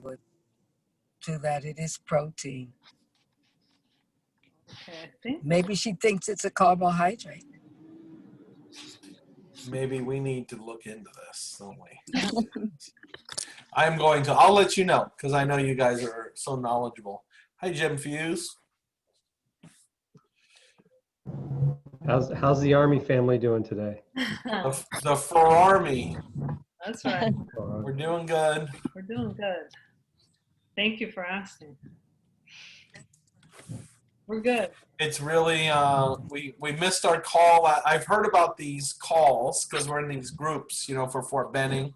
would do that. It is protein. Okay, I think. Maybe she thinks it's a carbohydrate. Maybe we need to look into this, don't we? I'll let you know, because I know you guys are so knowledgeable. Hi, Jim Fuse. How's the Army family doing today? The Ferrari. That's right. We're doing good. We're doing good. Thank you for asking. We're good. It's really, we missed our call. I've heard about these calls because we're in these groups, for Fort Benning.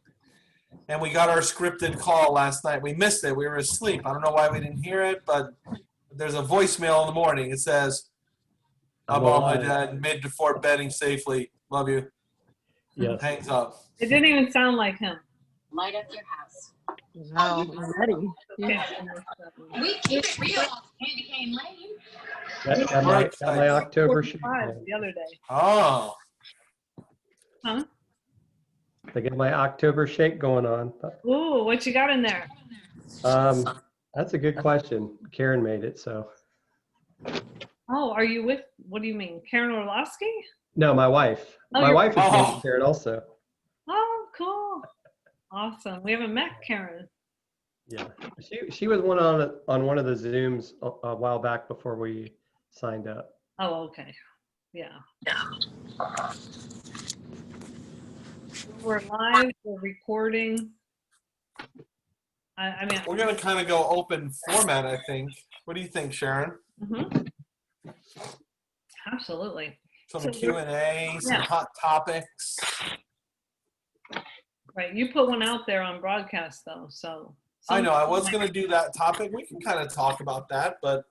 And we got our scripted call last night. We missed it. We were asleep. I don't know why we didn't hear it, but there's a voicemail in the morning. It says, I'm on my dad, made to Fort Benning safely. Love you. Yes. Hangs up. It didn't even sound like him. Light up your house. Wow, already. We keep it real on Candy Cane Lane. Got my October sheet. The other day. Oh. Huh? I got my October shake going on. Ooh, what you got in there? That's a good question. Karen made it, so. Oh, are you with, what do you mean, Karen Orlovsky? No, my wife. Oh, My wife is Oh. named Karen also. Oh, cool. Awesome. We haven't met Karen. Yeah, she was on one of the Zooms a while back before we signed up. Oh, okay. Yeah. We're live, we're recording. I mean, We're going to kind of go open format, I think. What do you think, Sharon? Absolutely. Some So Q&A, some yeah. hot topics. Right. You put one out there on broadcast, though, so. I know, I was going to do that topic. We can kind of talk about that, but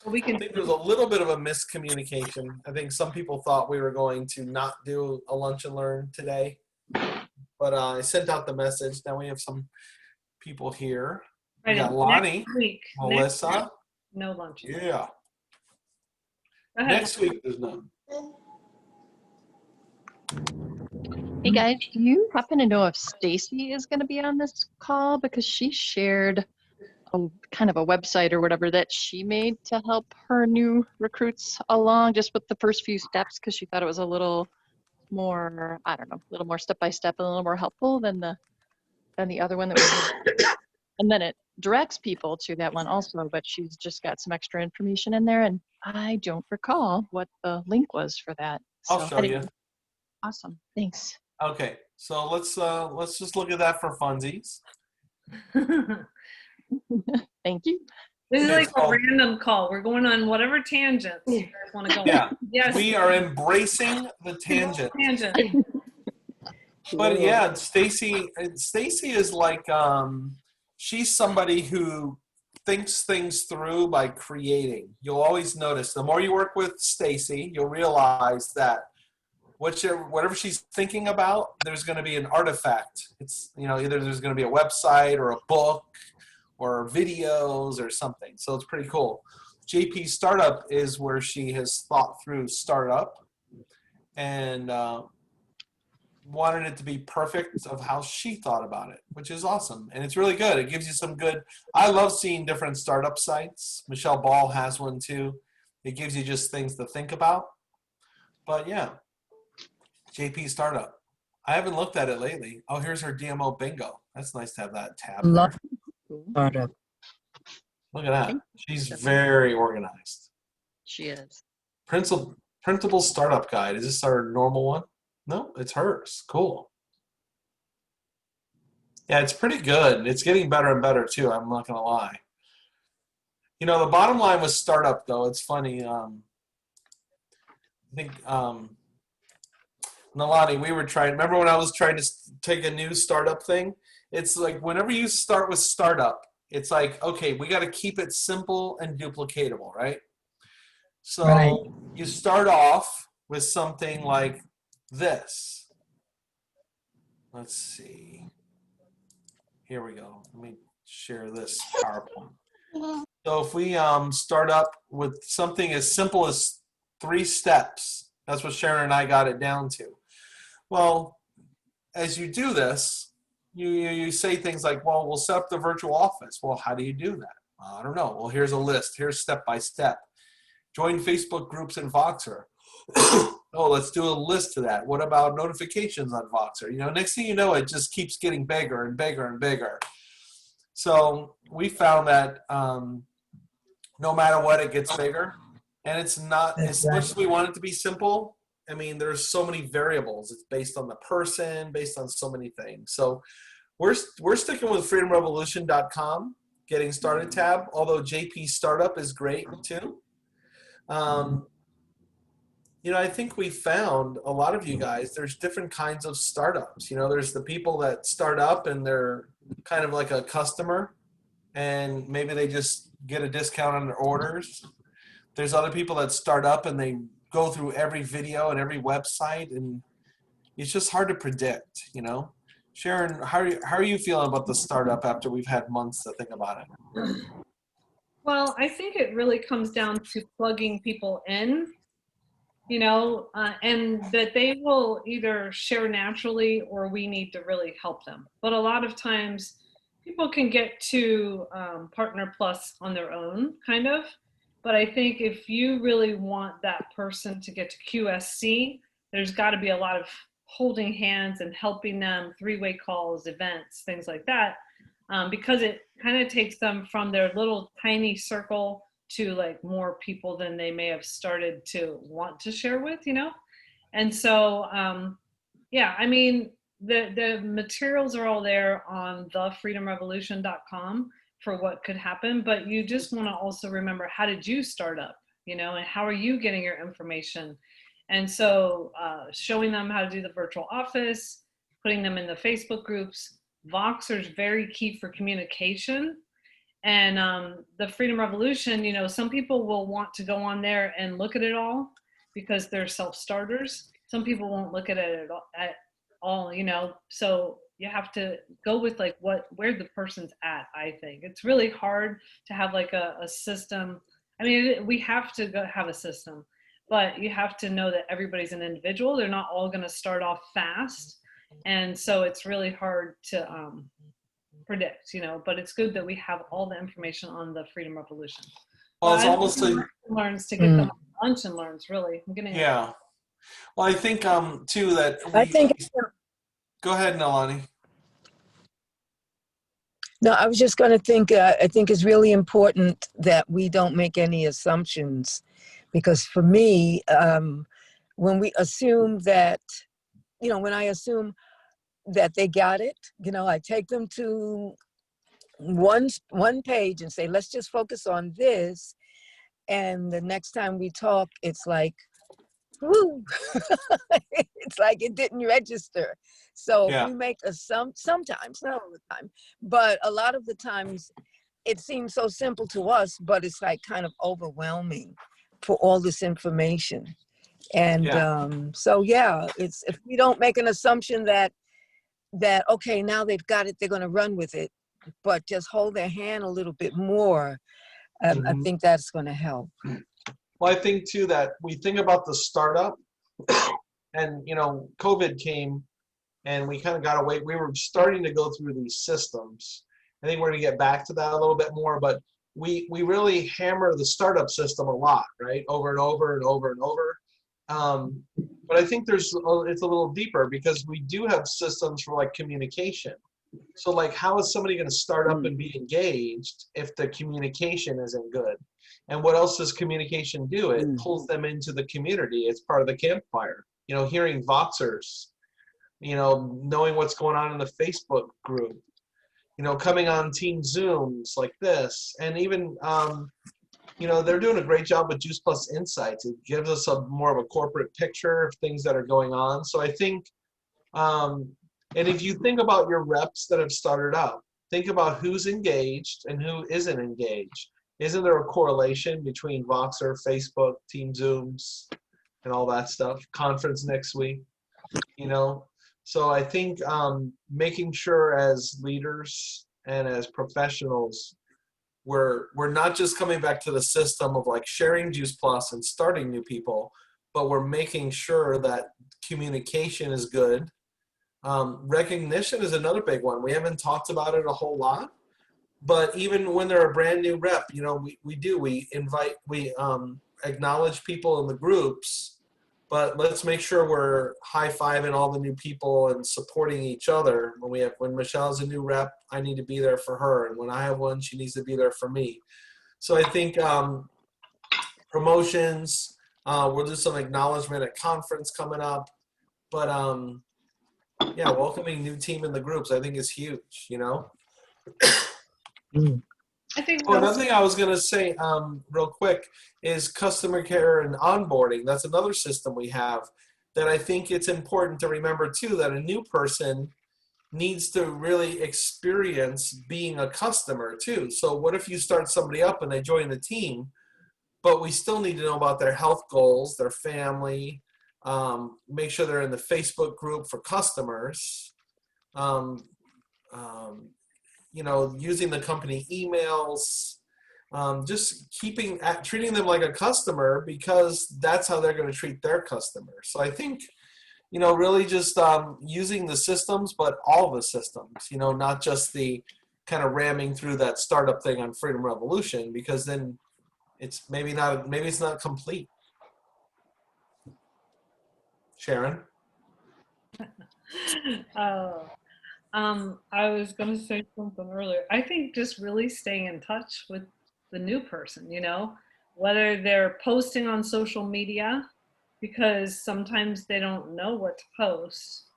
We I can. think there's a little bit of a miscommunication. I think some people thought we were going to not do a lunch and learn today, but I sent out the message. Now we have some people here. We got Lonnie, Next week. Melissa. No lunch. Yeah. Go ahead. Next week there's none. Hey guys, do you happen to know if Stacy is going to be on this call? Because she shared a kind of a website or whatever that she made to help her new recruits along just with the first few steps, because she thought it was a little more, I don't know, a little more step by step and a little more helpful than the other one that was. And then it directs people to that one also, but she's just got some extra information in there, and I don't recall what the link was for that. I'll show you. Awesome, thanks. Okay, so let's just look at that for funsies. Thank you. This is Okay, like a so- random call. We're going on whatever tangents you guys want to go Yeah, on. Yes. we are embracing the tangent. Tangent. But yeah, Stacy is like she's somebody who thinks things through by creating. You'll always notice the more you work with Stacy, you'll realize that whatever she's thinking about, there's going to be an artifact. It's either there's going to be a website or a book or videos or something. So it's pretty cool. JP Startup is where she has thought through startup and wanted it to be perfect of how she thought about it, which is awesome. And it's really good. It gives you some good, I love seeing different startup sites. Michelle Ball has one too. It gives you just things to think about. But yeah, JP Startup. I haven't looked at it lately. Oh, here's her DMO bingo. That's nice to have that tab there. Love startup. Look at that. She's very organized. She is. Printable startup guide. Is this our normal one? No, it's hers. Cool. Yeah, it's pretty good. It's getting better and better too. I'm not gonna lie. The bottom line was startup though. It's funny. I think Nalani, we were trying. Remember when I was trying to take a new startup thing? It's like whenever you start with startup, it's like, okay, we got to keep it simple and duplicatable, right? So Right. You start off with something like this. Let's see. Here we go. Let me share this PowerPoint. So if we start up with something as simple as 3 steps, that's what Sharon and I got it down to. Well, as you do this, you say things like, well, we'll set up the virtual office. Well, how do you do that? I don't know. Well, here's a list. Here's step by step. Join Facebook groups in Voxer. Oh, let's do a list to that. What about notifications on Voxer? Next thing you know, it just keeps getting bigger and bigger and bigger. So we found that no matter what, it gets bigger. And it's not, as much as we want it to be simple, I mean, there's so many variables. It's based on the person, based on so many things. So we're sticking with freedomrevolution.com, getting started tab, although JP Startup is great too. I think we found a lot of you guys, there's different kinds of startups. There's the people that start up and they're kind of like a customer and maybe they just get a discount on their orders. There's other people that start up and they go through every video and every website, and it's just hard to predict, Sharon, how are you feeling about the startup after we've had months to think about it? Well, I think it really comes down to plugging people in, and that they will either share naturally or we need to really help them. But a lot of times people can get to Partner Plus on their own, kind of. But I think if you really want that person to get to QSC, there's got to be a lot of holding hands and helping them, three-way calls, events, things like that, because it kind of takes them from their little tiny circle to like more people than they may have started to want to share with, And so, yeah, I mean, the materials are all there on thefreedomrevolution.com for what could happen, but you just want to also remember, how did you start up, and how are you getting your information? And so showing them how to do the virtual office, putting them in the Facebook groups. Voxer is very key for communication. And the Freedom Revolution, some people will want to go on there and look at it all because they're self-starters. Some people won't look at it at all, so you have to go with like where the person's at. I think it's really hard to have like a system. I mean, we have to have a system, but you have to know that everybody's an individual. They're not all going to start off fast. And so it's really hard to predict, but it's good that we have all the information on the Freedom Revolution. Well, it's almost like learns to get them on lunch and learns, really. I'm getting yeah. Well, I think too that I think. Go ahead, Nalani. No, I was just going to think, I think it's really important that we don't make any assumptions, because for me, when we assume that, when I assume that they got it, I take them to one page and say, let's just focus on this. And the next time we talk, it's like, woo, it's like it didn't register. So Yeah. we make sometimes, not all the time, but a lot of the times it seems so simple to us, but it's like kind of overwhelming for all this information. And so, yeah, it's, if we don't make an assumption that, okay, now they've got it, they're going to run with it, but just hold their hand a little bit more, I think that's going to help. Well, I think too that we think about the startup, and COVID came, and we kind of got away. We were starting to go through these systems. I think we're going to get back to that a little bit more, but we really hammer the startup system a lot, right? Over and over and over and over. But I think it's a little deeper, because we do have systems for like communication. So like, how is somebody going to start up and be engaged if the communication isn't good? And what else does communication do? It pulls them into the community. It's part of the campfire. Hearing Voxers, knowing what's going on in the Facebook group, coming on team Zooms like this. And even, they're doing a great job with Juice Plus Insights. It gives us more of a corporate picture of things that are going on. So I think, and if you think about your reps that have started up, think about who's engaged and who isn't engaged. Isn't there a correlation between Voxer, Facebook, Team Zooms, and all that stuff? Conference next week, So I think making sure as leaders and as professionals, we're not just coming back to the system of like sharing Juice Plus and starting new people, but we're making sure that communication is good, Recognition is another big one. We haven't talked about it a whole lot, but even when they're a brand new rep, you know, we invite, we acknowledge people in the groups, but let's make sure we're high-fiving all the new people and supporting each other. When Michelle's a new rep, I need to be there for her, and when I have one, she needs to be there for me. So I think promotions, we'll do some acknowledgement at conference coming up, but yeah, welcoming new team in the groups, I think is huge, you know? I think Oh, another thing I was going to say real quick is customer care and onboarding. That's another system we have that I think it's important to remember too, that a new person needs to really experience being a customer too. So what if you start somebody up and they join the team, but we still need to know about their health goals, their family, make sure they're in the Facebook group for customers, you know, using the company emails, just treating them like a customer, because that's how they're going to treat their customers. So I think, you know, really just using the systems, but all the systems, you know, not just the kind of ramming through that startup thing on Freedom Revolution, because then it's maybe it's not complete. Sharon? I was going to say something earlier. I think just really staying in touch with the new person, you know, whether they're posting on social media, because sometimes they don't know what to post.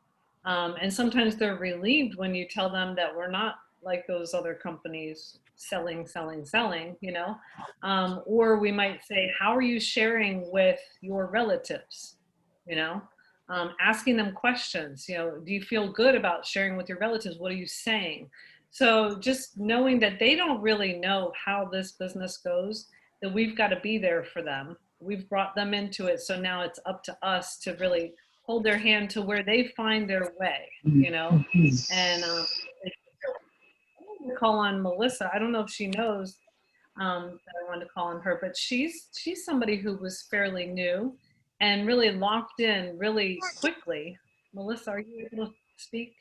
And sometimes they're relieved when you tell them that we're not like those other companies selling, you know. Or we might say, how are you sharing with your relatives, you know? Asking them questions, you know, do you feel good about sharing with your relatives? What are you saying? So just knowing that they don't really know how this business goes, that we've got to be there for them. We've brought them into it. So now it's up to us to really hold their hand to where they find their way, you know. And call on Melissa. I don't know if she knows that I wanted to call on her, but she's somebody who was fairly new and really locked in really quickly. Melissa, are you able to speak?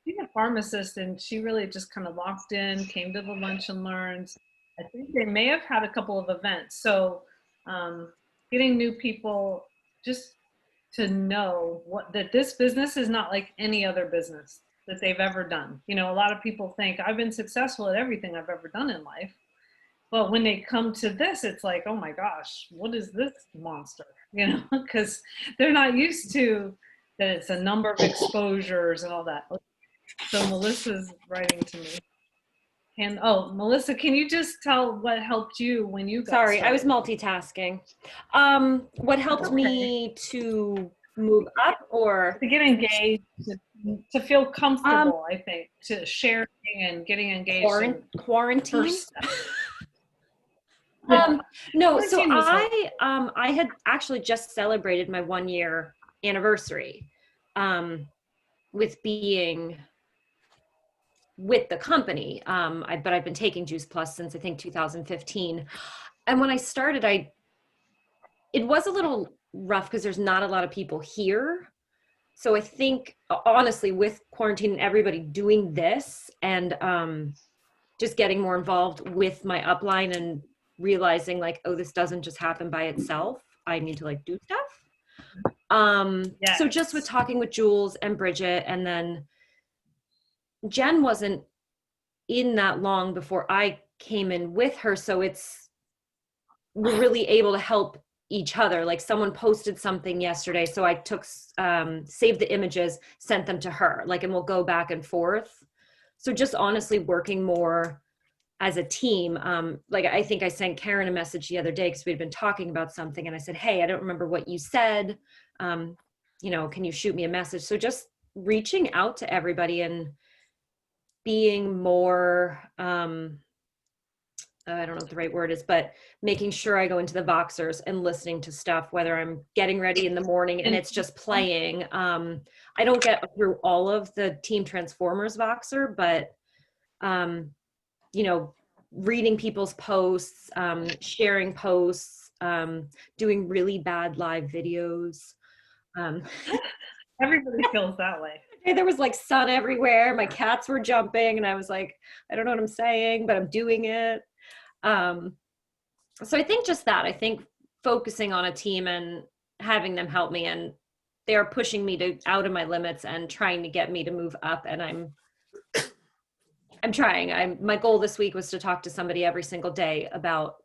She's a pharmacist, and she really just kind of locked in, came to the lunch and learns. I think they may have had a couple of events. So getting new people just to know that this business is not like any other business that they've ever done. You know, a lot of people think I've been successful at everything I've ever done in life. But when they come to this, it's like, oh my gosh, what is this monster? You know, because they're not used to that it's a number of exposures and all that. So Melissa's writing to me. And oh, Melissa, can you just tell what helped you when you got Sorry, started? I was multitasking. What helped me to move up or? To get engaged, to feel comfortable, I think, to sharing and getting engaged. Quarantine? No, so I had actually just celebrated my 1-year anniversary with being with the company. But I've been taking Juice Plus since I think 2015. And when I started, it was a little rough because there's not a lot of people here. So I think honestly, with quarantine and everybody doing this and just getting more involved with my upline and realizing like, oh, this doesn't just happen by itself. I need to like do stuff. Yes. So just with talking with Jules and Bridget, and then Jen wasn't in that long before I came in with her. So we're really able to help each other. Like someone posted something yesterday. So I took, saved the images, sent them to her, like, and we'll go back and forth. So just honestly working more as a team. Like I think I sent Karen a message the other day because we'd been talking about something and I said, hey, I don't remember what you said. You know, can you shoot me a message? So just reaching out to everybody and being more, I don't know what the right word is, but making sure I go into the Voxers and listening to stuff, whether I'm getting ready in the morning and it's just playing. I don't get through all of the Team Transformers Voxer, but, you know, reading people's posts, sharing posts, doing really bad live videos. Everybody feels that way. There was like sun everywhere. My cats were jumping, and I was like, I don't know what I'm saying, but I'm doing it. So I think just that. I think focusing on a team and having them help me, and they are pushing me to out of my limits and trying to get me to move up. And I'm trying. My goal this week was to talk to somebody every single day about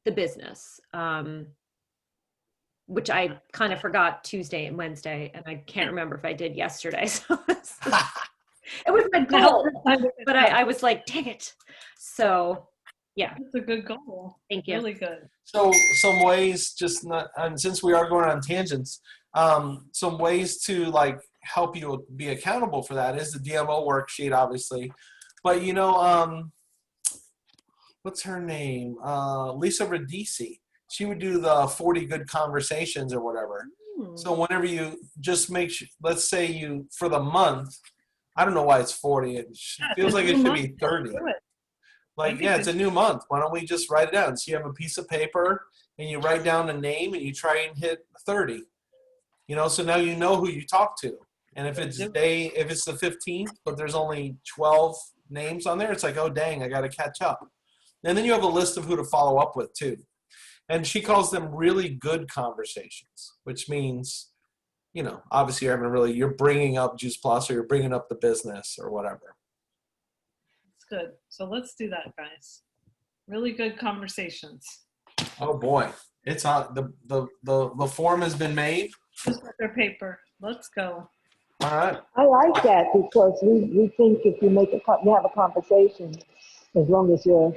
the business, which I kind of forgot Tuesday and Wednesday, and I can't remember if I did yesterday. So it was my goal, but I was like, dang it. So yeah. That's a good goal. Thank you. Really good. So some ways, just not, and since we are going on tangents, some ways to like help you be accountable for that is the DMO worksheet, obviously. But you know, what's her name? Lisa Radici. She would do the 40 good conversations or whatever. So whenever you just make sure, let's say you, for the month, I don't know why it's 40. It feels like it should be 30. Like, yeah, it's a new month. Why don't we just write it down? So you have a piece of paper and you write down a name and you try and hit 30. You know, so now you know who you talk to. And if it's the 15th, but there's only 12 names on there, it's like, oh, dang, I got to catch up. And then you have a list of who to follow up with, too. And she calls them really good conversations, which means, you know, obviously you're bringing up Juice Plus or you're bringing up the business or whatever. It's good. So let's do that, guys. Really good conversations. Oh boy, it's on. The form has been made. Just with their paper. Let's go. All right. I like that because we think if you you have a conversation, as long as you're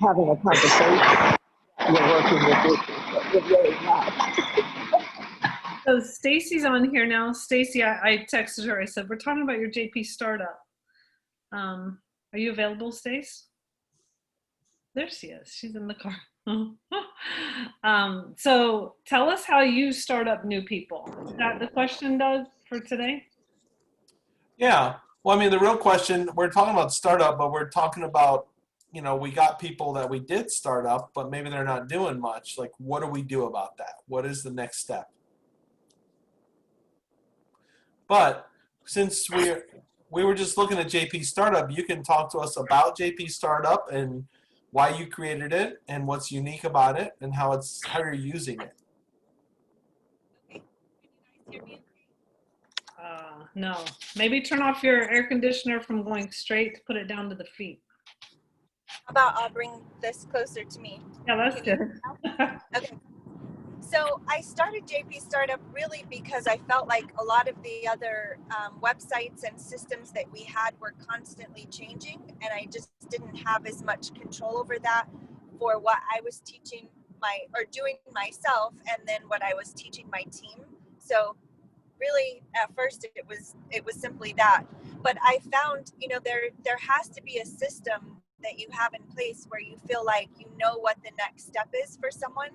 having a conversation, you're working with it, but you're really not. So Stacy's on here now. Stacy, I texted her. I said, we're talking about your JP startup. Are you available, Stace? There she is. She's in the car. So tell us how you start up new people. Is that the question, Doug, for today? Yeah. Well, I mean, the real question, we're talking about startup, but we're talking about, you know, we got people that we did start up, but maybe they're not doing much. Like, what do we do about that? What is the next step? But since we were just looking at JP Startup, you can talk to us about JP Startup and why you created it and what's unique about it and how you're using it. No. Maybe turn off your air conditioner from going straight, put it down to the feet. How about I'll bring this closer to me? Yeah, that's good. Okay. So I started JP Startup really because I felt like a lot of the other websites and systems that we had were constantly changing, and I just didn't have as much control over that for what I was teaching doing myself, and then what I was teaching my team. So really at first it was simply that, but I found, you know, there has to be a system that you have in place where you feel like you know what the next step is for someone.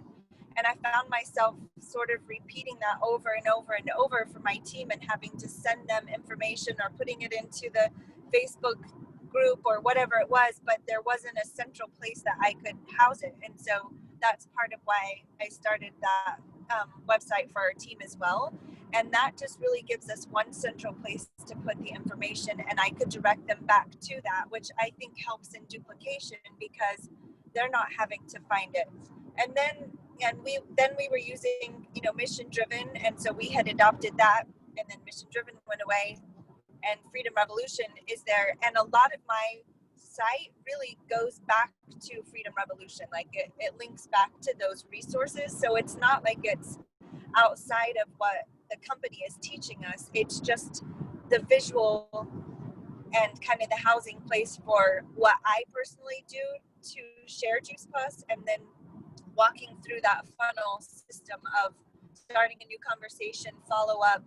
And I found myself sort of repeating that over and over and over for my team and having to send them information or putting it into the Facebook group or whatever it was, but there wasn't a central place that I could house it. And so that's part of why I started that website for our team as well. And that just really gives us one central place to put the information, and I could direct them back to that, which I think helps in duplication because they're not having to find it. And we were using, you know, Mission Driven, and so we had adopted that, and then Mission Driven went away, and Freedom Revolution is there, and a lot of my site really goes back to Freedom Revolution. Like it links back to those resources, so it's not like it's outside of what the company is teaching us. It's just the visual and kind of the housing place for what I personally do to share Juice Plus, and then walking through that funnel system of starting a new conversation, follow up,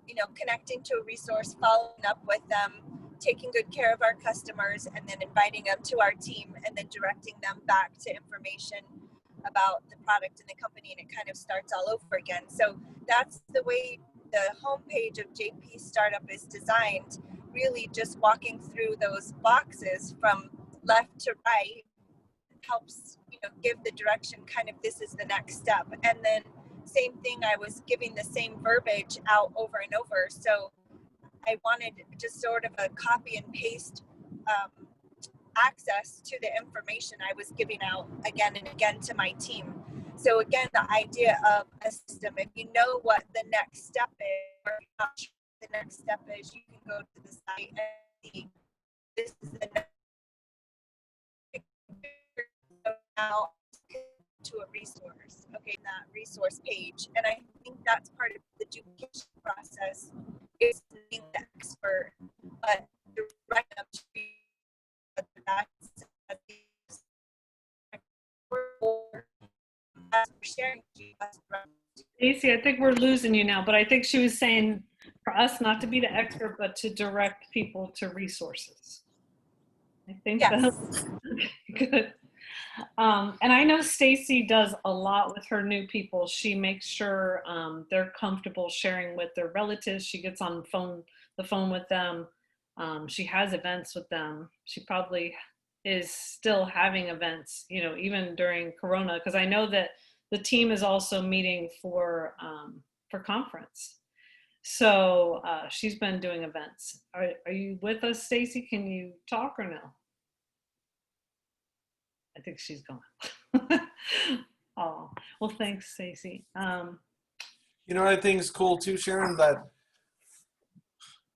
you know, connecting to a resource, following up with them, taking good care of our customers, and then inviting them to our team, and then directing them back to information about the product and the company, and it kind of starts all over again. So that's the way the homepage of JP Startup is designed, really just walking through those boxes from left to right helps, you give the direction, kind of this is the next step. And then same thing, I was giving the same verbiage out over and over. So I wanted just sort of a copy and paste access to the information I was giving out again and again to my team. So again, the idea of a system, if you know what the next step is, or if you're not sure what the next step is, you can go to the site and see this is the next now to a resource, okay, that resource page. And I think that's part of the duplication process, is being the expert, but direct them to sharing. Stacey, I think we're losing you now, but I think she was saying for us not to be the expert, but to direct people to resources. I think that's good. And I know Stacey does a lot with her new people. She makes sure they're comfortable sharing with their relatives. She gets on the phone with them. She has events with them. She probably is still having events, even during Corona, because I know that the team is also meeting for conference. So she's been doing events. Are you with us, Stacey? Can you talk or no? I think she's gone. Oh, well, thanks, Stacey. You know what I think is cool too, Sharon? That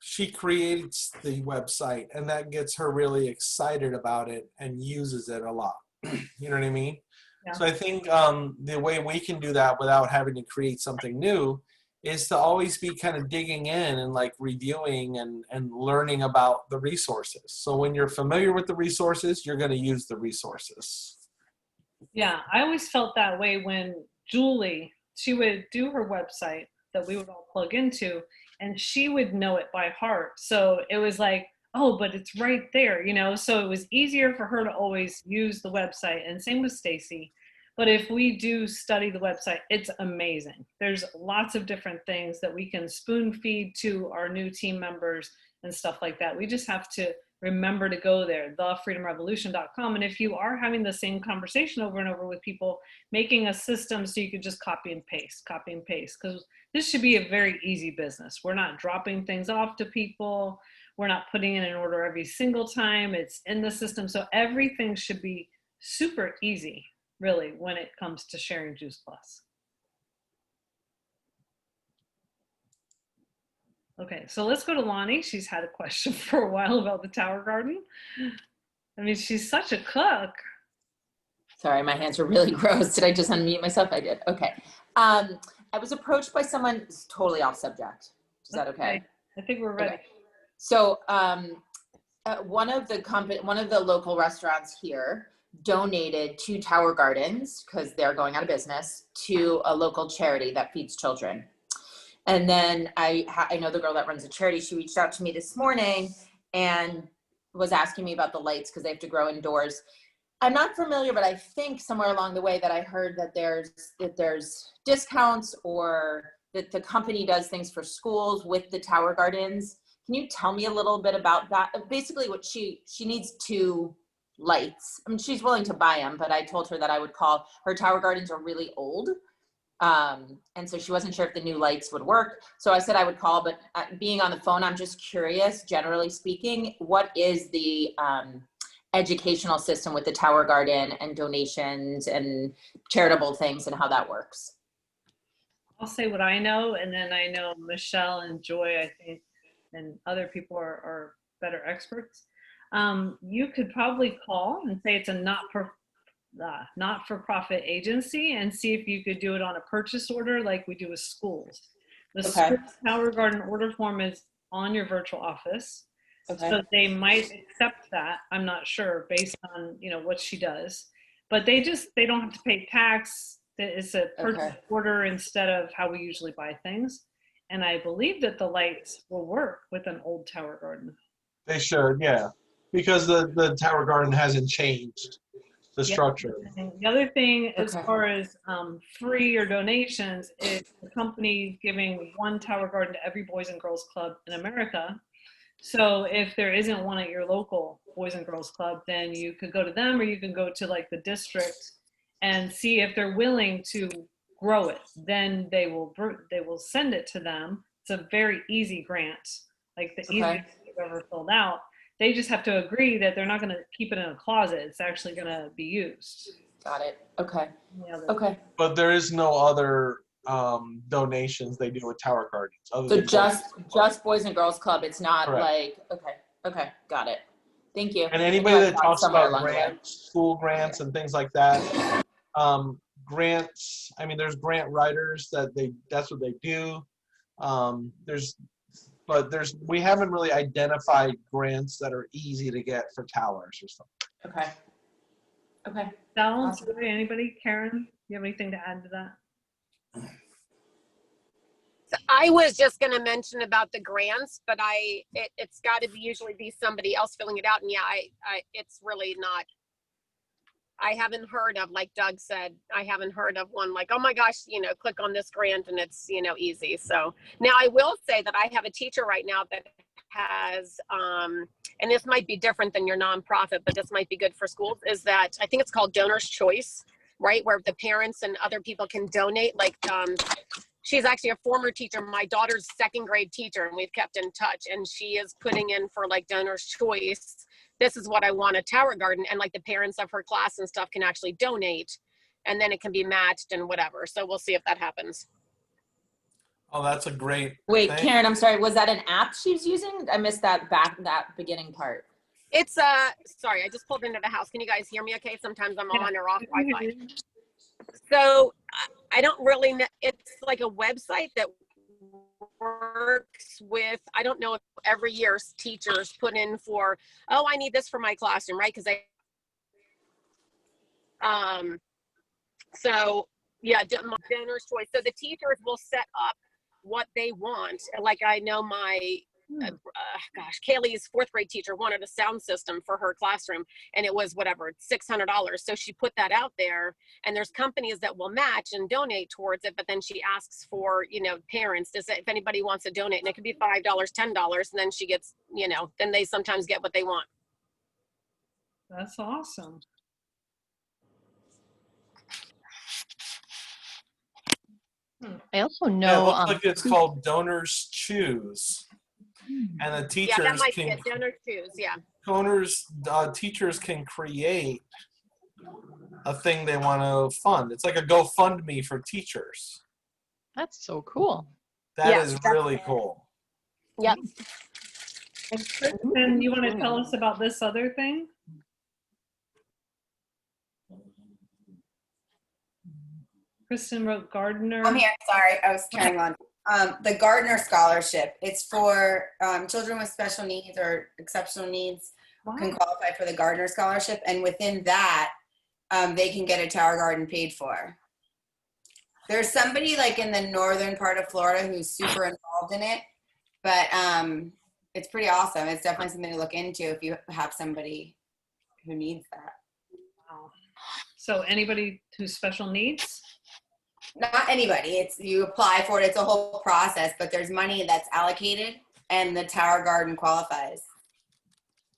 she creates the website and that gets her really excited about it and uses it a lot. You know what I mean? Yeah. So I think the way we can do that without having to create something new is to always be kind of digging in and like reviewing and learning about the resources. So when you're familiar with the resources, you're going to use the resources. Yeah, I always felt that way when Julie, she would do her website that we would all plug into, and she would know it by heart. So it was like, oh, but it's right there, so it was easier for her to always use the website. And same with Stacey. But if we do study the website, it's amazing. There's lots of different things that we can spoon feed to our new team members and stuff like that. We just have to remember to go there, thefreedomrevolution.com. And if you are having the same conversation over and over with people, making a system so you could just copy and paste, because this should be a very easy business. We're not dropping things off to people. We're not putting in an order every single time. It's in the system. So everything should be super easy, really, when it comes to sharing Juice Plus. Okay, so let's go to Lonnie. She's had a question for a while about the Tower Garden. I mean, she's such a cook. Sorry, my hands are really gross. Did I just unmute myself? I did. Okay. I was approached by someone, it's totally off subject. Is that okay? I think we're ready. Okay. So one of the local restaurants here donated 2 Tower Gardens, because they're going out of business, to a local charity that feeds children. And then I know the girl that runs the charity. She reached out to me this morning and was asking me about the lights because they have to grow indoors. I'm not familiar, but I think somewhere along the way that I heard that there's discounts, or that the company does things for schools with the Tower Gardens. Can you tell me a little bit about that? Basically, what she needs 2 lights. I mean, she's willing to buy them, but I told her that I would call. Her Tower Gardens are really old. And so she wasn't sure if the new lights would work. So I said I would call, but being on the phone, I'm just curious, generally speaking, what is the educational system with the Tower Garden and donations and charitable things and how that works? I'll say what I know, and then I know Michelle and Joy, I think, and other people are better experts. You could probably call and say it's a not-for-profit agency and see if you could do it on a purchase order like we do with schools. The school Tower Garden order form is on your virtual office. Okay. So they might accept that. I'm not sure based on what she does, but they don't have to pay tax. It's a purchase order instead of how we usually buy things. And I believe that the lights will work with an old Tower Garden. They should, yeah, because the Tower Garden hasn't changed the structure. The other thing, as far as free or donations, is the company giving 1 Tower Garden to every Boys and Girls Club in America. So if there isn't one at your local Boys and Girls Club, then you could go to them, or you can go to like the district and see if they're willing to grow it. Then they will send it to them. It's a very easy grant, like the easiest they've ever filled out. They just have to agree that they're not going to keep it in a closet. It's actually going to be used. Got it. Okay. Yeah, Okay. But there is no other donations they do with Tower Gardens. Other So than just Boys and Girls Club. It's not Correct. like, okay, got it. Thank you. And anybody that talks somewhere about along the way. grants, school grants and things like that, grants, I mean, there's grant writers that's what they do. We haven't really identified grants that are easy to get for towers or something. Okay. Sal, Awesome. Julie, anybody? Karen, you have anything to add to that? I was just going to mention about the grants, but it's got to usually be somebody else filling it out. And yeah, it's really not. I haven't heard of, like Doug said, I haven't heard of one like, oh my gosh, click on this grant and it's, easy. So now I will say that I have a teacher right now that has, and this might be different than your nonprofit, but this might be good for schools, is that I think it's called Donor's Choice, right? Where the parents and other people can donate. Like, she's actually a former teacher, my daughter's second grade teacher, and we've kept in touch. And she is putting in for like Donor's Choice. This is what I want, a Tower Garden. And like the parents of her class and stuff can actually donate, and then it can be matched and whatever. So we'll see if that happens. Oh, that's a great Wait, thing. Karen, I'm sorry. Was that an app she's using? I missed that beginning part. It's sorry, I just pulled into the house. Can you guys hear me okay? Sometimes I'm on or off Wi-Fi. So I don't really know. It's like a website that works with, I don't know if every year teachers put in for, oh, I need this for my classroom, right? Because so yeah, Donor's Choice. So the teachers will set up what they want. Like I know my Kaylee's fourth grade teacher wanted a sound system for her classroom, and it was whatever, $600. So she put that out there, and there's companies that will match and donate towards it. But then she asks for, parents, if anybody wants to donate, and it could be $5, $10, and then she gets, then they sometimes get what they want. That's awesome. I also Yeah, it know. looks like it's called Donors Choose. And the teachers Yeah, that might can be Donor's Choose. Yeah. teachers can create a thing they want to fund. It's like a GoFundMe for teachers. That's so cool. That is really cool. Yep. And Kristen, you want to tell us about this other thing? Kristen wrote Gardner. I'm here. Sorry, I was carrying on. The Gardner Scholarship. It's for children with special needs or exceptional needs can qualify for the Gardner Scholarship, and within that, they can get a Tower Garden paid for. There's somebody like in the northern part of Florida who's super involved in it, but it's pretty awesome. It's definitely something to look into if you have somebody who needs that. Wow. So anybody who's special needs? Not anybody. It's you apply for it. It's a whole process, but there's money that's allocated, and the Tower Garden qualifies.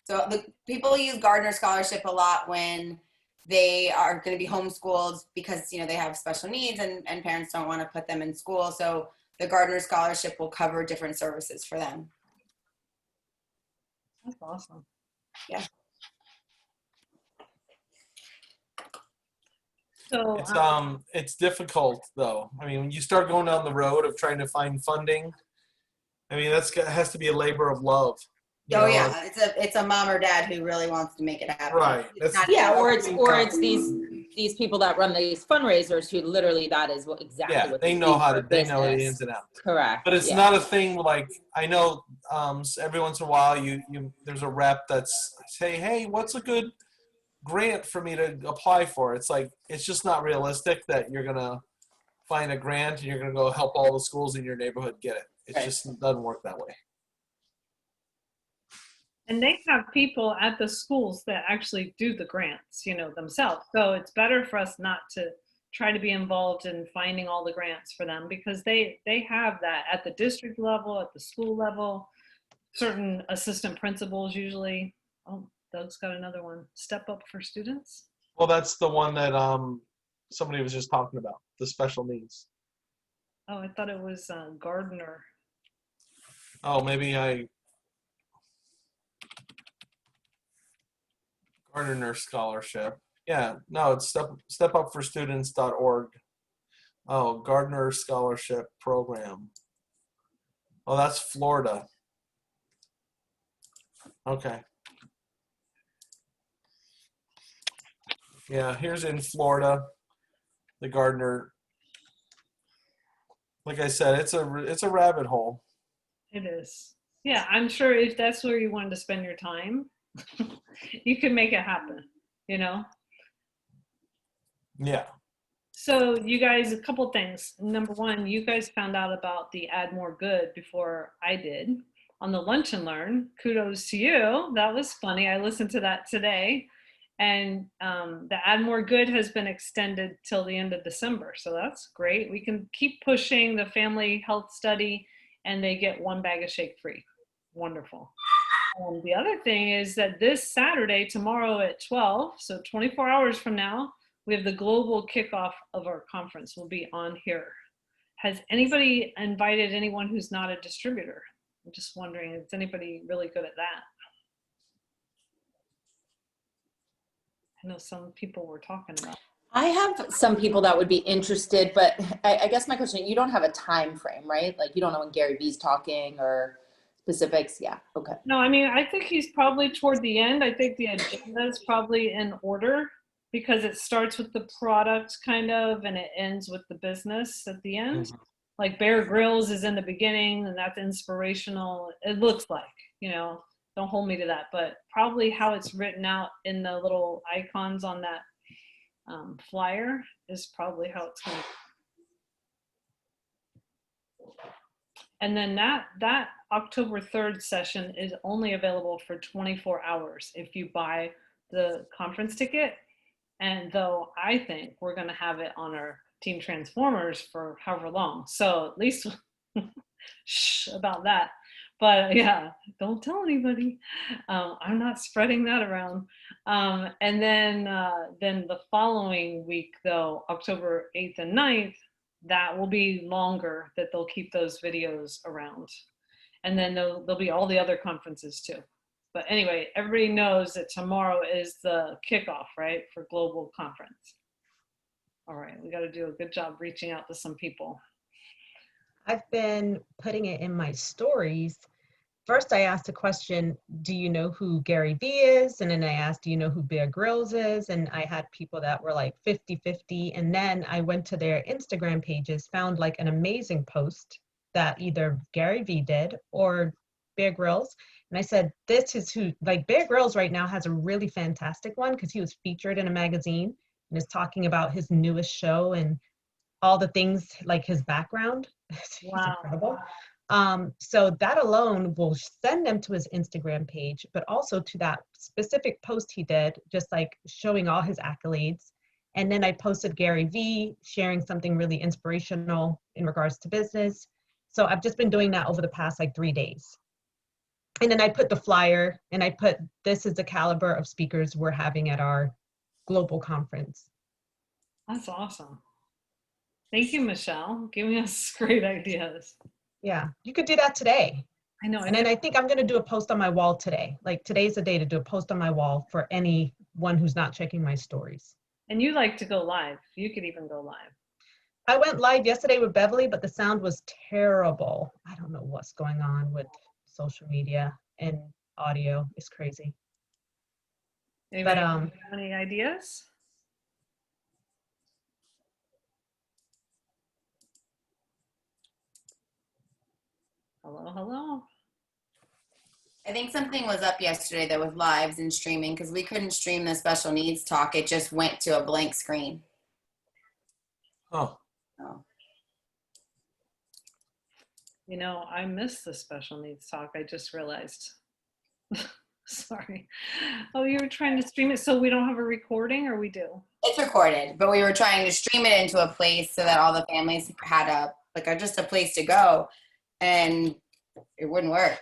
So the people use Gardner Scholarship a lot when they are going to be homeschooled because they have special needs and parents don't want to put them in school. So the Gardner Scholarship will cover different services for them. That's awesome. Yeah. So it's difficult though. I mean, when you start going down the road of trying to find funding, I mean, it has to be a labor of love. Yeah, it's a mom or dad who really wants to make it happen. Right. Or it's these people that run these fundraisers who literally that is exactly what they know they know the ins and outs. Correct. But it's not a thing like I know every once in a while there's a rep that's say, hey, what's a good grant for me to apply for? It's like it's just not realistic that you're gonna find a grant and you're gonna go help all the schools in your neighborhood get it. It just doesn't work that way. And they have people at the schools that actually do the grants, themselves. So it's better for us not to try to be involved in finding all the grants for them because they have that at the district level, at the school level, certain assistant principals usually. Oh, Doug's got another one. Step Up for Students. Well, that's the one that somebody was just talking about, the special needs. Oh, I thought it was Gardner. Oh, maybe Gardner Scholarship. Yeah, no, it's stepupforstudents.org. Oh, Gardner Scholarship Program. Oh, that's Florida. Okay. Yeah, here's in Florida, the Gardner. Like I said, it's a rabbit hole. It is. Yeah, I'm sure if that's where you wanted to spend your time, you can make it happen, you know? Yeah. So you guys, a couple things. Number one, you guys found out about the Add More Good before I did on the Lunch and Learn. Kudos to you. That was funny. I listened to that today. And the Add More Good has been extended till the end of December. So that's great. We can keep pushing the family health study and they get 1 bag of shake free. Wonderful. The other thing is that this Saturday, tomorrow at 12, so 24 hours from now, we have the global kickoff of our conference. We'll be on here. Has anybody invited anyone who's not a distributor? I'm just wondering, is anybody really good at that? I know some people were talking about. I have some people that would be interested, but I guess my question, you don't have a time frame, right? Like you don't know when Gary Vee's talking or specifics. Yeah, okay. No, I mean, I think he's probably toward the end. I think the agenda is probably in order because it starts with the product kind of and it ends with the business at the end. Mhm. Like Bear Grylls is in the beginning and that's inspirational. It looks like, you know, don't hold me to that, but probably how it's written out in the little icons on that flyer is probably how it's going to. And then that October 3rd session is only available for 24 hours if you buy the conference ticket. And though I think we're going to have it on our Team Transformers for however long. So at least shh about that. But yeah, don't tell anybody. I'm not spreading that around. And then the following week, though, October 8th and 9th, that will be longer, that they'll keep those videos around. And then there'll be all the other conferences too. But anyway, everybody knows that tomorrow is the kickoff, right, for Global Conference. All right, we got to do a good job reaching out to some people. I've been putting it in my stories. First, I asked a question, do you know who Gary Vee is? And then I asked, do you know who Bear Grylls is? And I had people that were like 50-50. And then I went to their Instagram pages, found like an amazing post that either Gary Vee did or Bear Grylls. And I said, this is who, like Bear Grylls right now has a really fantastic one because he was featured in a magazine and is talking about his newest show and all the things like his background. He's incredible. So that alone will send them to his Instagram page, but also to that specific post he did, just like showing all his accolades. And then I posted Gary Vee sharing something really inspirational in regards to business. So I've just been doing that over the past like 3 days. And then I put the flyer and I put, this is the caliber of speakers we're having at our global conference. That's awesome. Thank you, Michelle, giving us great ideas. Yeah, you could do that today. I know. And then I think I'm going to do a post on my wall today. Like today's the day to do a post on my wall for anyone who's not checking my stories. And you like to go live. You could even go live. I went live yesterday with Beverly, but the sound was terrible. I don't know what's going on with social media and audio. It's crazy. Anybody have any ideas? Hello, hello. I think something was up yesterday that was lives and streaming because we couldn't stream the special needs talk. It just went to a blank screen. Oh. You know, I missed the special needs talk. I just realized. Sorry. Oh, you were trying to stream it so we don't have a recording, or we do? It's recorded, but we were trying to stream it into a place so that all the families had just a place to go, and it wouldn't work.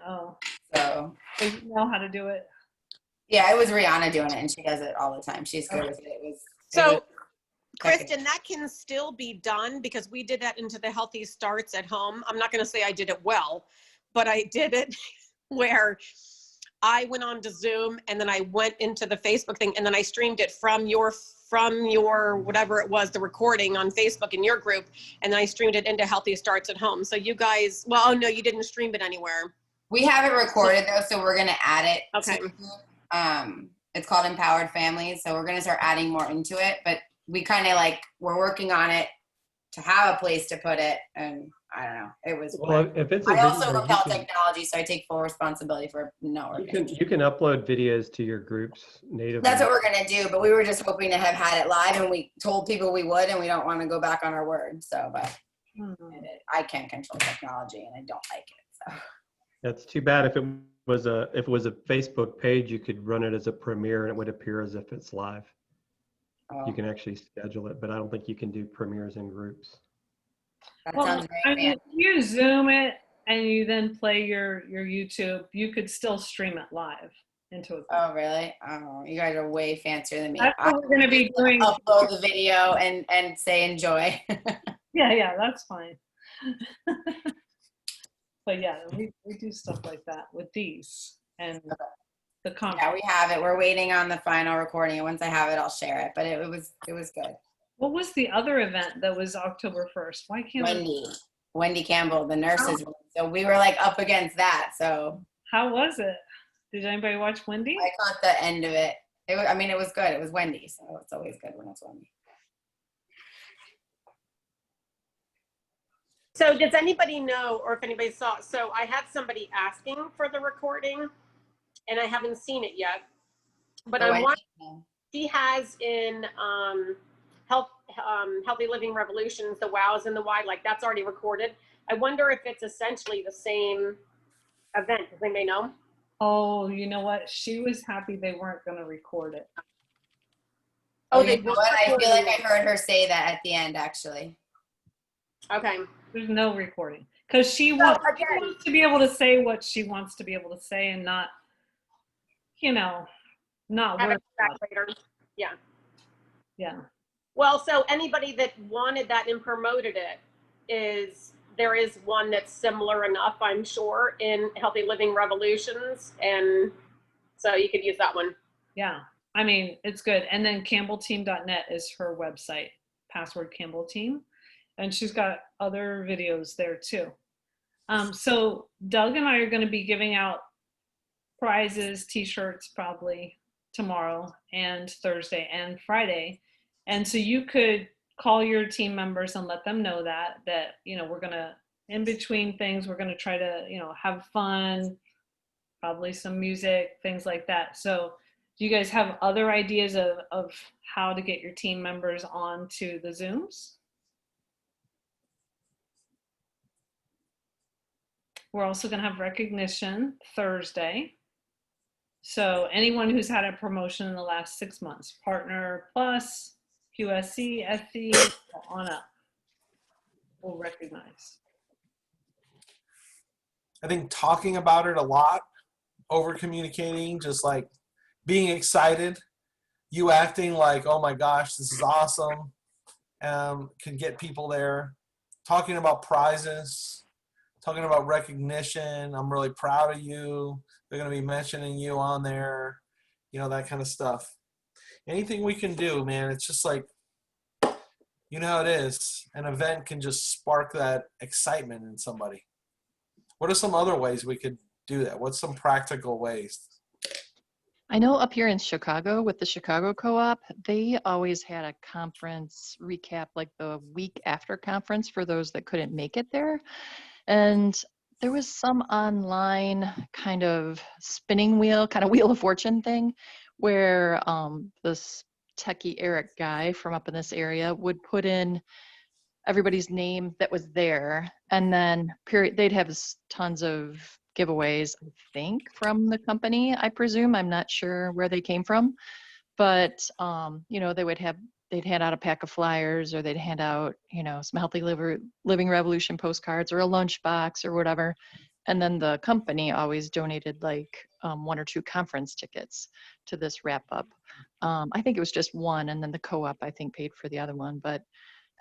Oh. So you know how to do it? Yeah, it was Rihanna doing it, and she does it all the time. She's good with it. It was So, Kristen, that can still be done because we did that into the Healthy Starts at Home. I'm not going to say I did it well, but I did it where I went on to Zoom and then I went into the Facebook thing and then I streamed it from your whatever it was, the recording on Facebook in your group, and then I streamed it into Healthy Starts at Home. So you guys, well, oh no, you didn't stream it anywhere. We have it recorded though, so we're gonna add it. Okay. It's called Empowered Families, so we're gonna start adding more into it. But we kind of like we're working on it to have a place to put it, and I don't know. It was. Well, if it's a I also video, love health technology, so I take full responsibility for networking. you can upload videos to your groups natively. That's what we're gonna do, but we were just hoping to have had it live, and we told people we would, and we don't want to go back on our word. So, but I can't control technology, and I don't like it. So. That's too bad. If it was a Facebook page, you could run it as a premiere, and it would appear as if it's live. Oh. You can actually schedule it, but I don't think you can do premieres in groups. That Well, sounds I great, mean, man. if you Zoom it and you then play your YouTube, you could still stream it live into it. Oh, really? Oh, you guys are way fancier than me. That's what we're going to be doing. Upload the video and say enjoy. Yeah, that's fine. But yeah, we do stuff like that with these and the conference. Yeah, we have it. We're waiting on the final recording, and once I have it, I'll share it. But it was good. What was the other event that was October 1st? Why can't Wendy Campbell, the nurses. So we were like up against that. So how was it? Did anybody watch Wendy? I caught the end of it. It was good. It was Wendy, so it's always good when it's Wendy. So does anybody know, or if anybody saw, so I had somebody asking for the recording and I haven't seen it yet, but I want, she has in Healthy Living Revolutions, the wows and the why, like that's already recorded. I wonder if it's essentially the same event. Does anybody know? Oh, you know what? She was happy they weren't going to record it. Oh, you know what? I feel like I heard her say that at the end, actually. Okay. There's no recording because she wants to be able to say what she wants to be able to say and not, not worry about it later. Yeah. Yeah. Well, so anybody that wanted that and promoted it there is one that's similar enough, I'm sure, in Healthy Living Revolutions. And so you could use that one. Yeah. I mean, it's good. And then campbellteam.net is her website, password Campbell Team. And she's got other videos there too. So Doug and I are going to be giving out prizes, t-shirts probably tomorrow and Thursday and Friday. And so you could call your team members and let them know that we're going to, in between things, we're going to try to, have fun, probably some music, things like that. So do you guys have other ideas of how to get your team members onto the Zooms? We're also going to have recognition Thursday. So anyone who's had a promotion in the last 6 months, Partner Plus, QSC, SC, on up, we'll recognize. I think talking about it a lot, over communicating, just like being excited, you acting like, oh my gosh, this is awesome, can get people there. Talking about prizes, talking about recognition, I'm really proud of you, they're going to be mentioning you on there, that kind of stuff. Anything we can do, man, it's just like, you know how it is. An event can just spark that excitement in somebody. What are some other ways we could do that? What's some practical ways? I know up here in Chicago with the Chicago Co-op, they always had a conference recap like the week after conference for those that couldn't make it there. And there was some online kind of spinning wheel, kind of Wheel of Fortune thing where this techie Eric guy from up in this area would put in everybody's name that was there, and then they'd have tons of giveaways, I think, from the company, I presume. I'm not sure where they came from, but they'd hand out a pack of flyers, or they'd hand out some Healthy Living Revolution postcards or a lunchbox or whatever. And then the company always donated like 1 or 2 conference tickets to this wrap up. I think it was just one, and then the co-op I think paid for the other one. But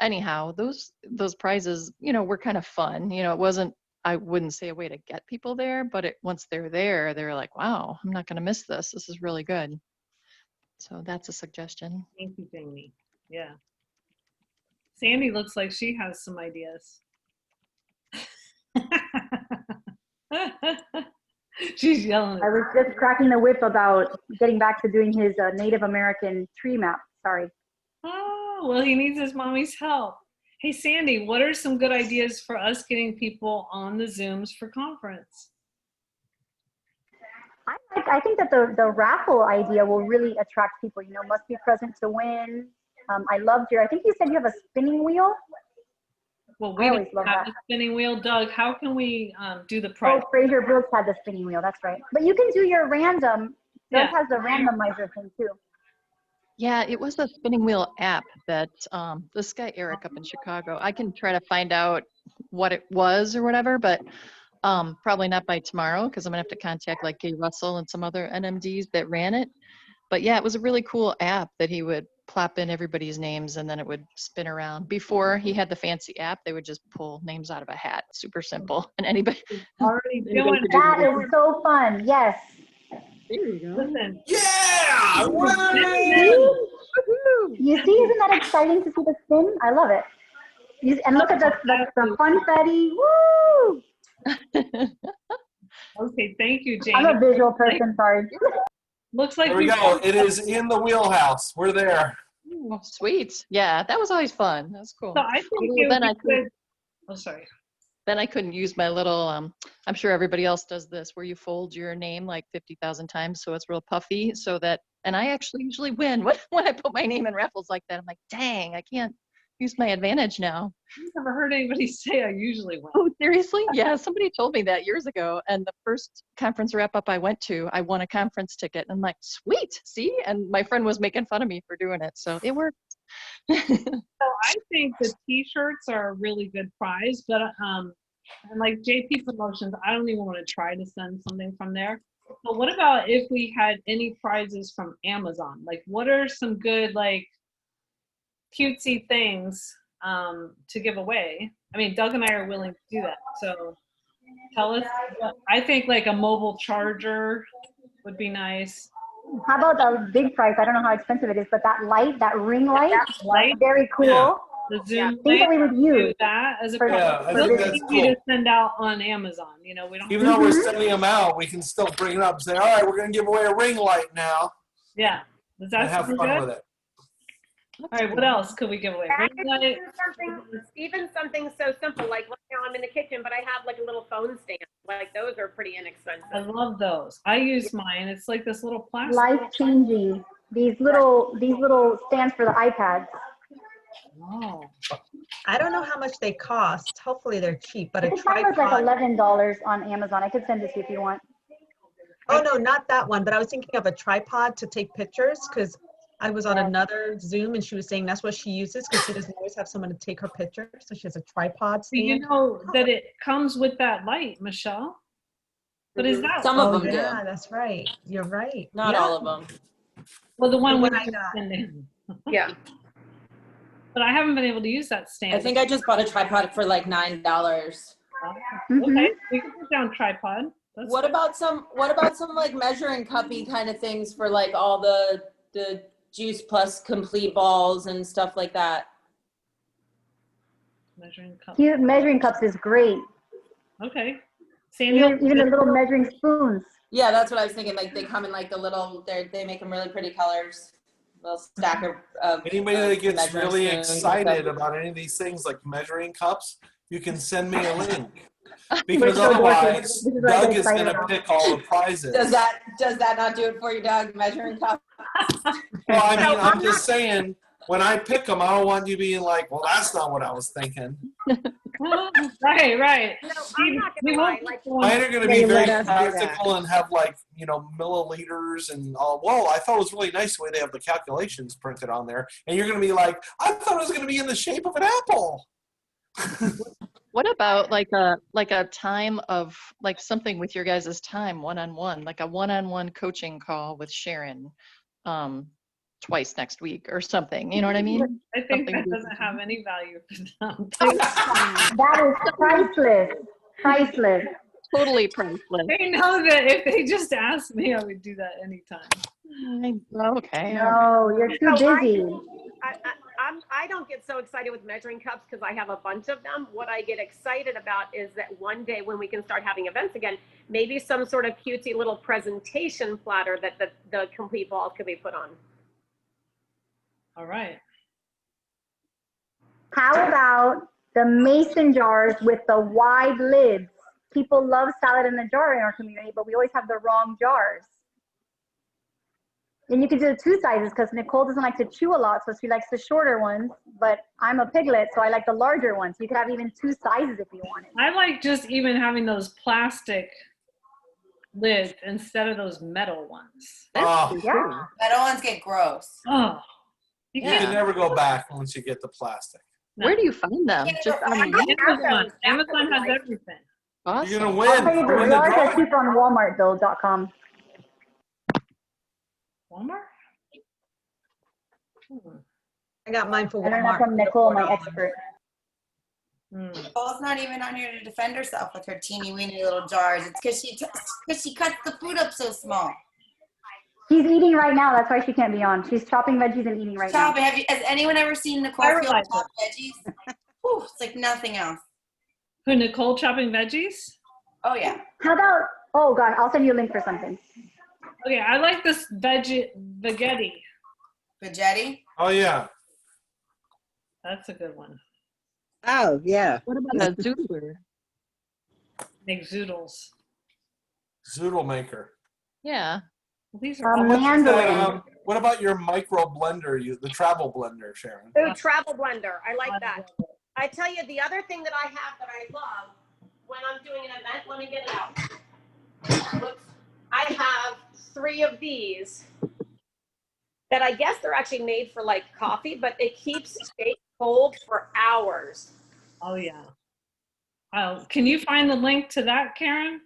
anyhow, those prizes, were kind of fun. It wasn't, I wouldn't say a way to get people there, but once they're there, they're like, wow, I'm not going to miss this. This is really good. So that's a suggestion. Thank you, Jamie. Yeah. Sandy looks like she has some ideas. She's yelling. I was just cracking the whip about getting back to doing his Native American tree map. Sorry. Oh, well, he needs his mommy's help. Hey, Sandy, what are some good ideas for us getting people on the Zooms for conference? I think that the raffle idea will really attract people. Must be present to win. I loved I think you said you have a spinning wheel. Well, we don't have the spinning wheel. Doug, how can we do the prize? Oh, Fraser Brooks had the spinning wheel. That's right. But you can do your random. Doug has the randomizer thing too. Yeah, it was a spinning wheel app that this guy Eric up in Chicago. I can try to find out what it was or whatever, but probably not by tomorrow because I'm gonna have to contact like Gay Russell and some other NMDs that ran it. But yeah, it was a really cool app that he would plop in everybody's names and then it would spin around. Before he had the fancy app, they would just pull names out of a hat. Super simple. And anybody already doing that is so fun. Yes. There you go. Listen. Yeah! You see, isn't that exciting to see the spin? I love it. And look at the funfetti. Woo! Okay, thank you, Jamie. I'm a visual person, sorry. Looks like there we go. It is in the wheelhouse. We're there. Oh, sweet. Yeah, that was always fun. That's cool. So I think then I could. Oh, sorry. Then I couldn't use my little, I'm sure everybody else does this, where you fold your name like 50,000 times so it's real puffy so that, and I actually usually win when I put my name in raffles like that. I'm like, dang, I can't use my advantage now. I've never heard anybody say I usually win. Oh, seriously? Yeah, somebody told me that years ago. And the first conference wrap up I went to, I won a conference ticket. And I'm like, sweet, see? And my friend was making fun of me for doing it. So it worked. So I think the t-shirts are a really good prize, but and like JP Promotions, I don't even want to try to send something from there. But what about if we had any prizes from Amazon? Like what are some good like cutesy things to give away? I mean, Doug and I are willing to do that. So tell us. I think like a mobile charger would be nice. How about the big price? I don't know how expensive it is, but that light, that ring light, very cool. Yeah. The Zoom things that we would use. That as a I think that's easy cool. to send out on Amazon. We don't. Even though we're sending them out, we can still bring it up and say, all right, we're going to give away a ring light now. Yeah. Does that and have sound fun good? with it. All right, what else could we give away? Even something so simple like right now I'm in the kitchen, but I have like a little phone stand. Like those are pretty inexpensive. I love those. I use mine. It's like this little plastic. Life changing. These little stands for the iPads. Oh. I don't know how much they cost. Hopefully they're cheap, but I a think mine was tripod. like $11 on Amazon. I could send this to you if you want. Oh no, not that one. But I was thinking of a tripod to take pictures because I was on another Zoom and she was saying that's what she uses because she doesn't always have someone to take her picture. So she has a tripod stand. You know that it comes with that light, Michelle. But is that Some of them do. Yeah, that's right. You're right. Not all of them. Well, the one when we I got. Yeah. But I haven't been able to use that stand. I think I just bought a tripod for like $9. Okay, we can put down tripod. What about some like measuring cuppy kind of things for like all the Juice Plus complete balls and stuff like that? Measuring cups. Cute measuring cups is great. Okay. Samuel, Even the little measuring spoons. Yeah, that's what I was thinking. Like they come in like the little, they make them really pretty colors. Little stack of Anybody that gets measuring really spoons and excited stuff. about any of these things like measuring cups, you can send me a link. Because otherwise, Doug is going to pick all the prizes. Does that not do it for you, Doug? Measuring cup? Well, I mean, I'm just saying, when I pick them, I don't want you being like, well, that's not what I was thinking. Right. No, I'm not gonna lie. Like, Mine are going to be very practical and have like, milliliters and all. Whoa, I thought it was really nice the way they have the calculations printed on there. And you're going to be like, I thought it was going to be in the shape of an apple. What about like a time of like something with your guys' time, one-on-one, like a one-on-one coaching call with Sharon, twice next week or something. You know what I mean? I think Something that doesn't have any value for them. That is priceless. Priceless. Totally priceless. They know that if they just asked me, I would do that anytime. Okay. No, you're too So busy. I don't get so excited with measuring cups because I have a bunch of them. What I get excited about is that one day when we can start having events again, maybe some sort of cutesy little presentation platter that the complete ball could be put on. All right. How about the mason jars with the wide lids? People love salad in a jar in our community, but we always have the wrong jars. And you can do the two sizes because Nicole doesn't like to chew a lot, so she likes the shorter ones, but I'm a piglet, so I like the larger ones. You could have even two sizes if you wanted. I like just even having those plastic lids instead of those metal ones. Oh, Yeah. Metal ones get gross. Oh, you can never go back once you get the plastic. Where do you find them? Just on the Amazon. Amazon has everything. Awesome. You're gonna I'll tell you, win. we always have cheap on Walmart though.com. Walmart? I got mine for I learned that Walmart. from Nicole, my expert. Nicole's not even on here to defend herself with her teeny weeny little jars. It's because she cuts the food up so small. She's eating right now. That's why she can't be on. She's chopping veggies and eating right now. Has anyone ever seen Nicole chop veggies? Whew, it's like nothing else. Who, Nicole chopping veggies? Oh yeah. How about, oh God, I'll send you a link for something. Okay, I like this veggetti. Veggetti? Oh yeah. That's a good one. Oh yeah. What about a zoodler? Make zoodles. Zoodle maker. Yeah. Well, these How are much is that, mandolin. what about your micro blender, the travel blender, Sharon? Ooh, travel blender. I like that. I tell you, the other thing that I have that I love when I'm doing an event, let me get it out. Whoops. I have 3 of these that I guess they're actually made for like coffee, but it keeps steak cold for hours. Oh yeah. Can you find the link to that, Karen?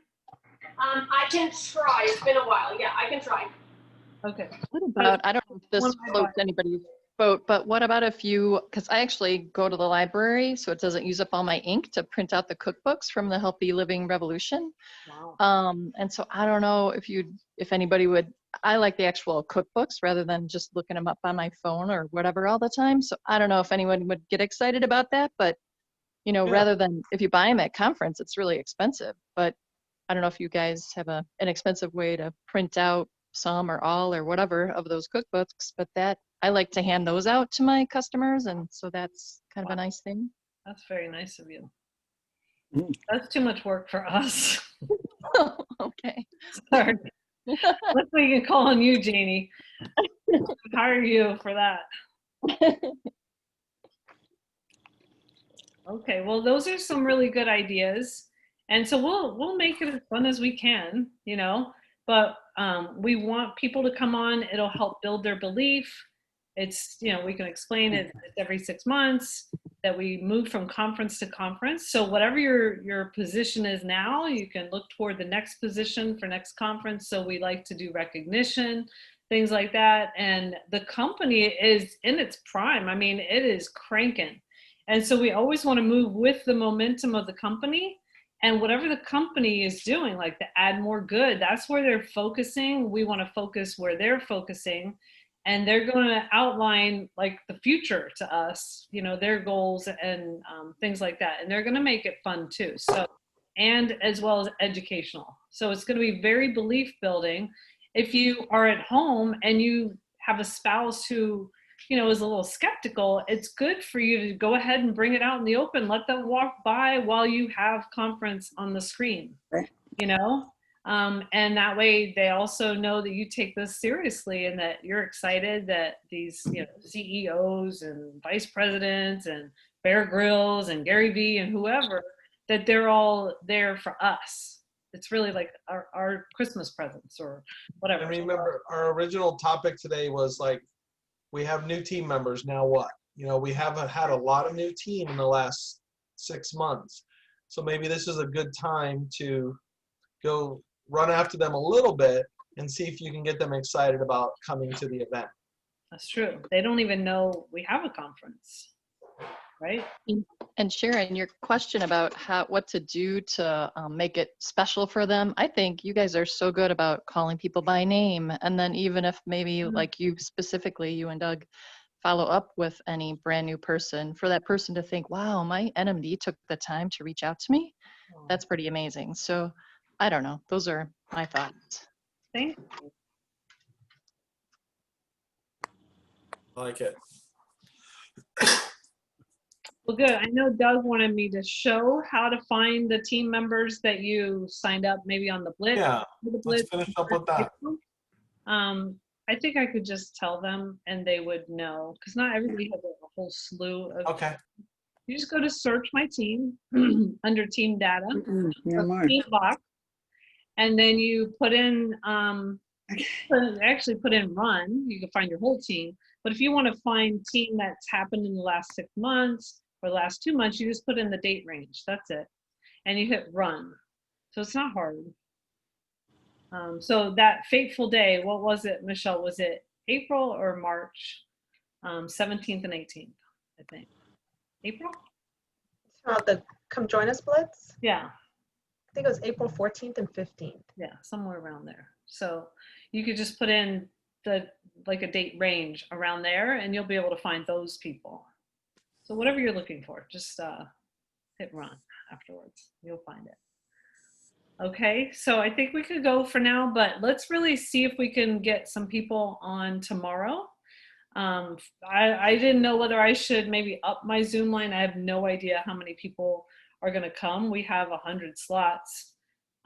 I can try. It's been a while. Yeah, I can try. Okay. What about, I don't know if this floats anybody's boat, but what about if you, because I actually go to the library, so it doesn't use up all my ink to print out the cookbooks from the Healthy Living Revolution. Wow. And so I don't know if anybody would, I like the actual cookbooks rather than just looking them up on my phone or whatever all the time. So I don't know if anyone would get excited about that, but you know, rather than if you buy them at conference, it's really expensive. But I don't know if you guys have an expensive way to print out some or all or whatever of those cookbooks, but that I like to hand those out to my customers, and so that's kind of a nice thing. That's very nice of you. That's too much work for us. Okay. Sorry. Let's make a call on you, Janie. Hire you for that. Okay, well, those are some really good ideas. And so we'll make it as fun as we can, you know, but we want people to come on. It'll help build their belief. It's, you know, we can explain it every 6 months that we move from conference to conference. So whatever your position is now, you can look toward the next position for next conference. So we like to do recognition, things like that. And the company is in its prime. I mean, it is cranking. And so we always want to move with the momentum of the company. And whatever the company is doing, like the add more good, that's where they're focusing. We want to focus where they're focusing. And they're going to outline like the future to us, you know, their goals and things like that. And they're going to make it fun too. So, and as well as educational. So it's going to be very belief building. If you are at home and you have a spouse who, you know, is a little skeptical, it's good for you to go ahead and bring it out in the open. Let them walk by while you have conference on the screen, you know? And that way they also know that you take this seriously and that you're excited that these, you know, CEOs and vice presidents and Bear Grylls and Gary Vee and whoever, that they're all there for us. It's really like our Christmas presents or whatever. And remember, our original topic today was like, we have new team members, now what? You know, we haven't had a lot of new team in the last 6 months. So maybe this is a good time to go run after them a little bit and see if you can get them excited about coming to the event. That's true. They don't even know we have a conference, right? And Sharon, your question about what to do to make it special for them, I think you guys are so good about calling people by name. And then even if maybe like you specifically, you and Doug, follow up with any brand new person, for that person to think, wow, my NMD took the time to reach out to me. That's pretty amazing. So I don't know. Those are my thoughts. Thank you. I like it. Well, good. I know Doug wanted me to show how to find the team members that you signed up maybe on the Blitz. Yeah, The let's finish up with that. I think I could just tell them and they would know, because not everybody has a whole slew of. Okay. You just go to search my team under team data, No more. team box, and then you put in, actually put in run. You can find your whole team. But if you want to find team that's happened in the last 6 months or the last 2 months, you just put in the date range. That's it. And you hit run. So it's not hard. So that fateful day, what was it, Michelle? Was it April or March? 17th and 18th, I think. April? The Come Join Us Blitz? Yeah. I think it was April 14th and 15th. Yeah, somewhere around there. So you could just put in like a date range around there and you'll be able to find those people. So whatever you're looking for, just hit run afterwards. You'll find it. Okay, so I think we could go for now, but let's really see if we can get some people on tomorrow. I didn't know whether I should maybe up my Zoom line. I have no idea how many people are going to come. We have 100 slots.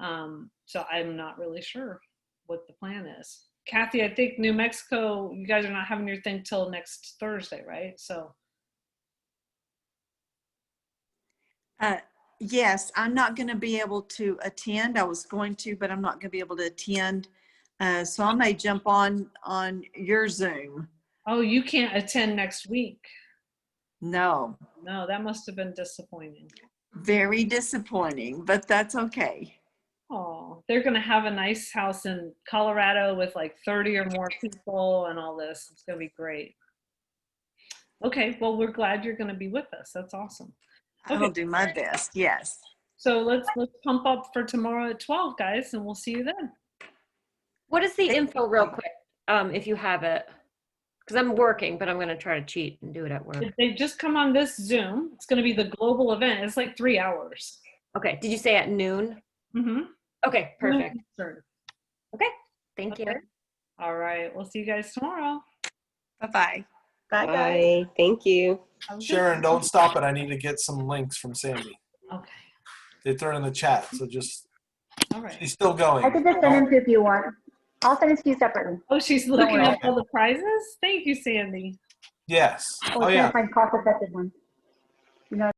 So I'm not really sure what the plan is. Kathy, I think New Mexico, you guys are not having your thing till next Thursday, right? So. Yes, I'm not going to be able to attend. I was going to, but I'm not going to be able to attend. So I may jump on your Zoom. Oh, you can't attend next week. No. No, that must have been disappointing. Very disappointing, but that's okay. Oh, they're going to have a nice house in Colorado with like 30 or more people and all this. It's going to be great. Okay, well, we're glad you're going to be with us. That's awesome. Okay. I will do my best, yes. So let's pump up for tomorrow at 12, guys, and we'll see you then. What is the info real quick, if you have it? Because I'm working, but I'm going to try to cheat and do it at work. They just come on this Zoom. It's going to be the global event. It's like 3 hours. Okay. Did you say at noon? Mm-hmm. Okay, perfect. Okay, thank you. All right, we'll see you guys tomorrow. Bye-bye. Bye, guys. Thank you. Sharon, don't stop it. I need to get some links from Sandy. Okay. They threw it in the chat, so just. All right. She's still going. I could just send them to you if you want. I'll send it to you separately. Oh, she's looking up all the prizes? Thank you, Sandy. Yes. Oh, yeah. Find cost-effective ones. You know.